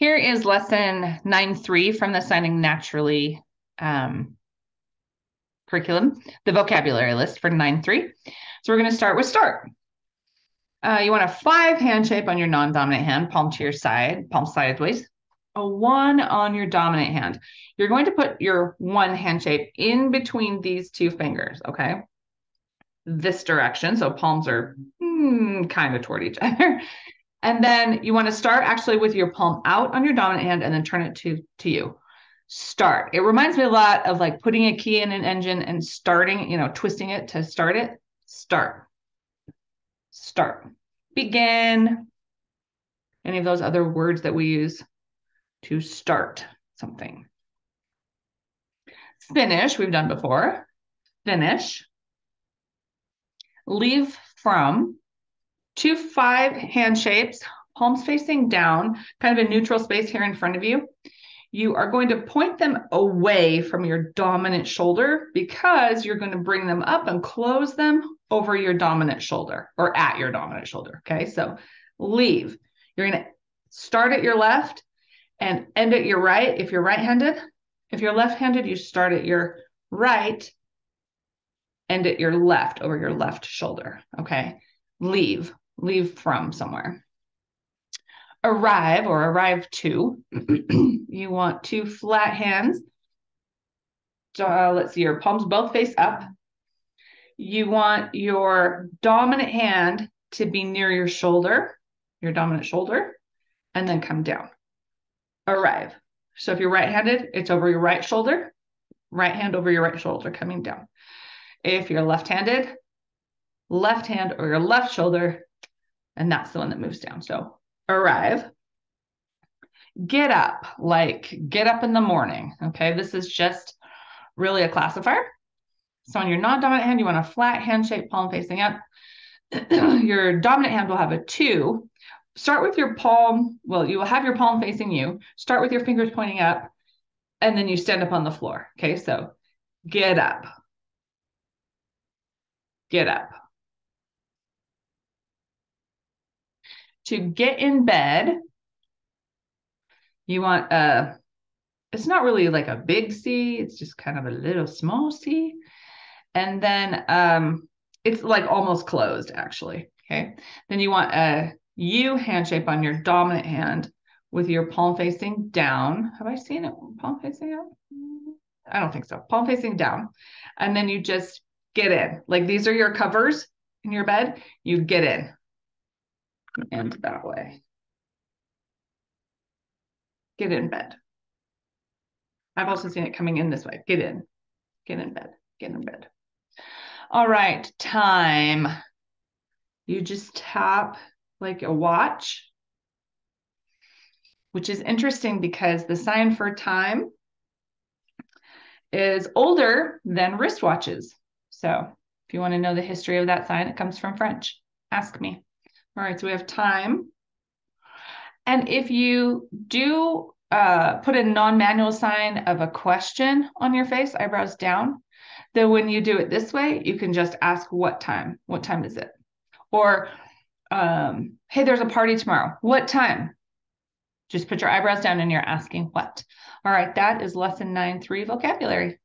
Here is lesson 9.3 from the Signing Naturally curriculum, the vocabulary list for 9.3. So we're going to start with start. You want a 5 hand shape on your non-dominant hand, palm to your side, palm sideways. A 1 on your dominant hand. You're going to put your 1 hand shape in between these 2 fingers, okay? This direction, so palms are kind of toward each other. And then you want to start actually with your palm out on your dominant hand and then turn it to you. Start. It reminds me a lot of like putting a key in an engine and starting, twisting it to start it. Start. Start. Begin. Any of those other words that we use to start something. Finish, we've done before. Finish. Leave from. 2 5 hand shapes, palms facing down, kind of a neutral space here in front of you. You are going to point them away from your dominant shoulder because you're going to bring them up and close them over your dominant shoulder or at your dominant shoulder. Okay, so leave. You're going to start at your left and end at your right if you're right-handed. If you're left-handed, you start at your right, end at your left over your left shoulder. Okay, leave from somewhere. Arrive or arrive to. You want 2 flat hands. Let's see, your palms both face up. You want your dominant hand to be near your shoulder, your dominant shoulder, and then come down. Arrive. So if you're right-handed, it's over your right shoulder, right hand over your right shoulder coming down. If you're left-handed, left hand or your left shoulder, and that's the one that moves down. So arrive. Get up, like get up in the morning. Okay, this is just really a classifier. So on your non-dominant hand, you want a flat hand shape, palm facing up. Your dominant hand will have a 2. Start with your palm. Well, you will have your palm facing you. Start with your fingers pointing up, and then you stand up on the floor. Okay, so get up. Get up. To get in bed, you want it's not really like a big C, it's just kind of a little small C. And then it's like almost closed actually, okay? Then you want a U hand shape on your dominant hand with your palm facing down. Have I seen it palm facing up? I don't think so. Palm facing down. And then you just get in. Like these are your covers in your bed. You get in. And that way. Get in bed. I've also seen it coming in this way. Get in bed, get in bed. All right, time. You just tap like a watch, which is interesting because the sign for time is older than wristwatches. So if you want to know the history of that sign, it comes from French. Ask me. All right, so we have time. And if you do put a non-manual sign of a question on your face, eyebrows down, then when you do it this way, you can just ask what time. What time is it? Or, hey, there's a party tomorrow. What time? Just put your eyebrows down and you're asking what. All right, that is lesson 9.3 vocabulary.